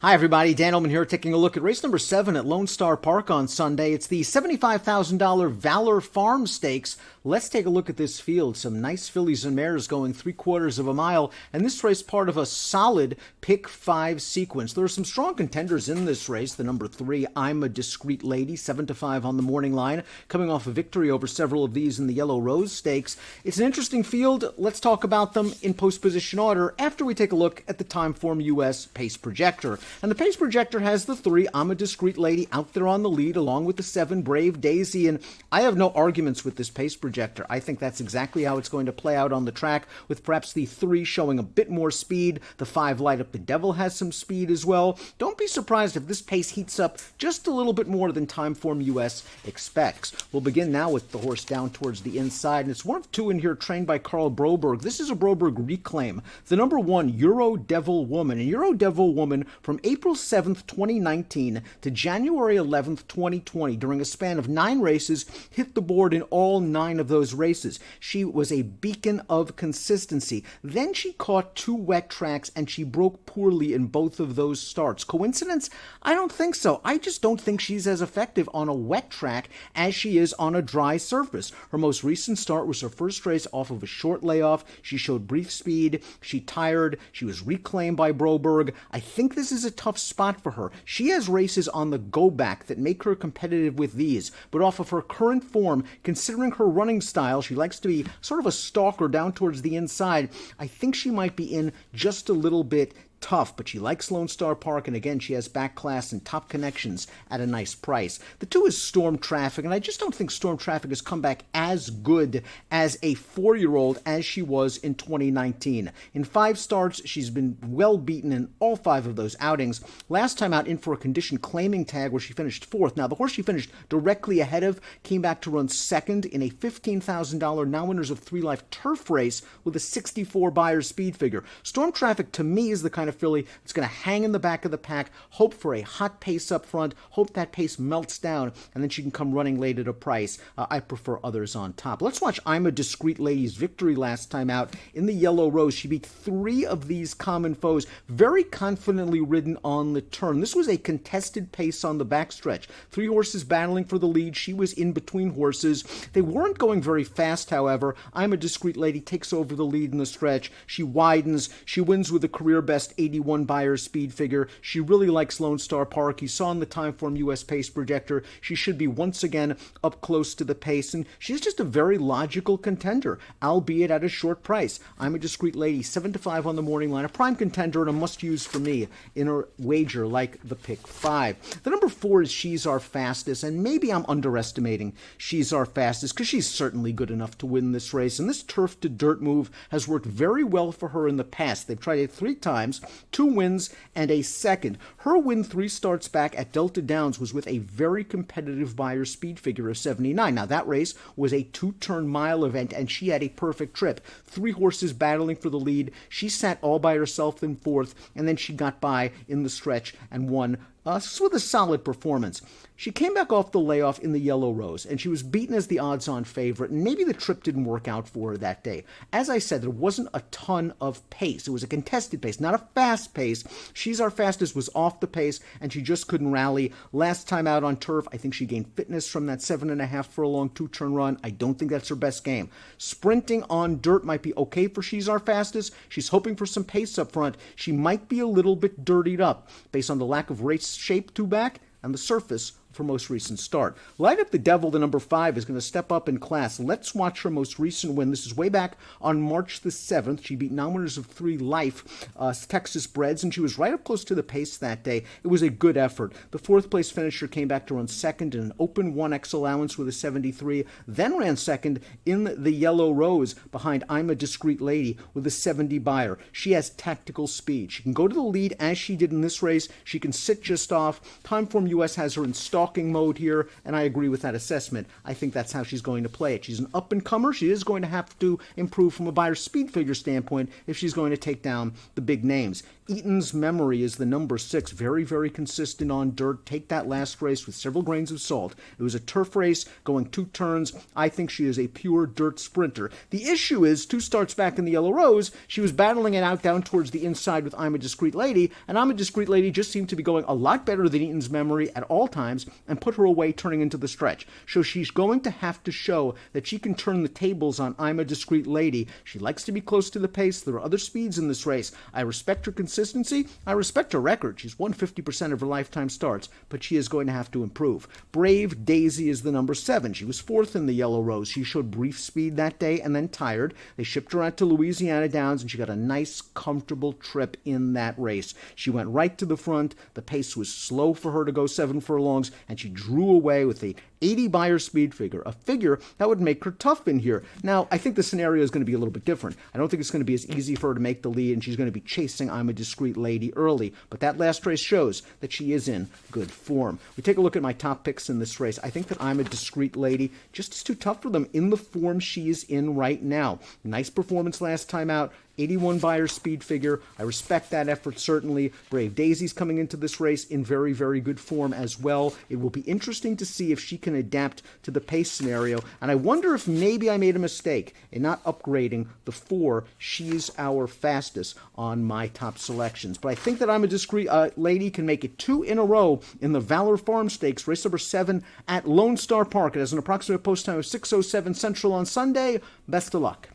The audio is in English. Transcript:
Hi, everybody. Dan Illman here, taking a look at race number 7 at Lone Star Park on Sunday. It's the $75,000 Valor Farm Stakes. Let's take a look at this field. Some nice fillies and mares going 3/4 of a mile, and this race part of a solid pick 5 sequence. There are some strong contenders in this race. The number 3, I'm a Discreet Lady, 7-5 on the morning line, coming off a victory over several of these in the Yellow Rose Stakes. It's an interesting field. Let's talk about them in post-position order after we take a look at the Timeform US Pace Projector. And the Pace Projector has the 3, I'm a Discreet Lady, out there on the lead, along with the 7, Brave Daisy. And I have no arguments with this Pace Projector. I think that's exactly how it's going to play out on the track, with perhaps the 3 showing a bit more speed. The 5, Light Up the Devil, has some speed as well. Don't be surprised if this pace heats up just a little bit more than Timeform US expects. We'll begin now with the horse down towards the inside, and it's one of 2 in here, trained by Carl Broberg. This is a Broberg reclaim. The number 1, Euro Devil Woman. And Euro Devil Woman, from April 7th, 2019 to January 11th, 2020, during a span of 9 races, hit the board in all 9 of those races. She was a beacon of consistency. Then she caught 2 wet tracks, and she broke poorly in both of those starts. Coincidence? I don't think so. I just don't think she's as effective on a wet track as she is on a dry surface. Her most recent start was her first race off of a short layoff. She showed brief speed. She tired. She was reclaimed by Broberg. I think this is a tough spot for her. She has races on the go-back that make her competitive with these, but off of her current form, considering her running style, she likes to be sort of a stalker down towards the inside. I think she might be in just a little bit tough, but she likes Lone Star Park, and again, she has back class and top connections at a nice price. The 2 is Storm Traffic, and I just don't think Storm Traffic has come back as good as a 4-year-old as she was in 2019. In 5 starts, she's been well beaten in all 5 of those outings. Last time out, in for a condition claiming tag where she finished 4th. Now, the horse she finished directly ahead of came back to run 2nd in a $15,000 Now Winners of 3 Life turf race with a 64 Beyer speed figure. Storm Traffic, to me, is the kind of filly that's going to hang in the back of the pack, hope for a hot pace up front, hope that pace melts down, and then she can come running late at a price. I prefer others on top. Let's watch I'm a Discreet Lady's victory last time out in the Yellow Rose. She beat 3 of these common foes, very confidently ridden on the turn. This was a contested pace on the backstretch. 3 horses battling for the lead. She was in between horses. They weren't going very fast, however. I'm a Discreet Lady takes over the lead in the stretch. She widens. She wins with a career best 81 Beyer speed figure. She really likes Lone Star Park. You saw in the Timeform US Pace Projector, she should be once again up close to the pace, and she's just a very logical contender, albeit at a short price. I'm a Discreet Lady, 7-5 on the morning line, a prime contender and a must-use for me in a wager like the pick 5. The number 4 is She's Our Fastest, and maybe I'm underestimating She's Our Fastest because she's certainly good enough to win this race, and this turf to dirt move has worked very well for her in the past. They've tried it 3 times, 2 wins and a 2nd. Her win 3 starts back at Delta Downs was with a very competitive Beyer speed figure of 79. Now, that race was a 2-turn mile event, and she had a perfect trip. 3 horses battling for the lead. She sat all by herself in 4th, and then she got by in the stretch and won with a solid performance. She came back off the layoff in the Yellow Rose, and she was beaten as the odds-on favorite, and maybe the trip didn't work out for her that day. As I said, there wasn't a ton of pace. It was a contested pace, not a fast pace. She's Our Fastest was off the pace, and she just couldn't rally. Last time out on turf, I think she gained fitness from that 7.5 furlong 2-turn run. I don't think that's her best game. Sprinting on dirt might be okay for She's Our Fastest. She's hoping for some pace up front. She might be a little bit dirtied up based on the lack of race shape 2 back and the surface for most recent start. Light Up the Devil, the number 5, is going to step up in class. Let's watch her most recent win. This is way back on March the 7th. She beat non-winners of 3 Life, Texas breds, and she was right up close to the pace that day. It was a good effort. The 4th place finisher came back to run 2nd in an open 1X allowance with a 73, then ran 2nd in the Yellow Rose behind I'm a Discreet Lady with a 70 Beyer. She has tactical speed. She can go to the lead as she did in this race. She can sit just off. Timeform US has her in stalking mode here, and I agree with that assessment. I think that's how she's going to play it. She's an up-and-comer. She is going to have to improve from a Beyer speed figure standpoint if she's going to take down the big names. Eaton's Memory is the number 6, very, very consistent on dirt. Take that last race with several grains of salt. It was a turf race going 2 turns. I think she is a pure dirt sprinter. The issue is, 2 starts back in the Yellow Rose, she was battling it out down towards the inside with I'm a Discreet Lady, and I'm a Discreet Lady just seemed to be going a lot better than Eaton's Memory at all times and put her away turning into the stretch. So she's going to have to show that she can turn the tables on I'm a Discreet Lady. She likes to be close to the pace. There are other speeds in this race. I respect her consistency. I respect her record. She's won 50% of her lifetime starts, but she is going to have to improve. Brave Daisy is the number 7. She was 4th in the Yellow Rose. She showed brief speed that day and then tired. They shipped her out to Louisiana Downs, and she got a nice, comfortable trip in that race. She went right to the front. The pace was slow for her to go 7 furlongs, and she drew away with the 80 Beyer speed figure, a figure that would make her tough in here. Now, I think the scenario is going to be a little bit different. I don't think it's going to be as easy for her to make the lead, and she's going to be chasing I'm a Discreet Lady early. But that last race shows that she is in good form. We take a look at my top picks in this race. I think that I'm a Discreet Lady just is too tough for them in the form she is in right now. Nice performance last time out. 81 Beyer speed figure. I respect that effort, certainly. Brave Daisy's coming into this race in very, very good form as well. It will be interesting to see if she can adapt to the pace scenario, and I wonder if maybe I made a mistake in not upgrading the 4 She's Our Fastest on my top selections. But I think that I'm a Discreet Lady can make it 2 in a row in the Valor Farm Stakes, race number 7 at Lone Star Park. It has an approximate post time of 6:07 Central on Sunday. Best of luck.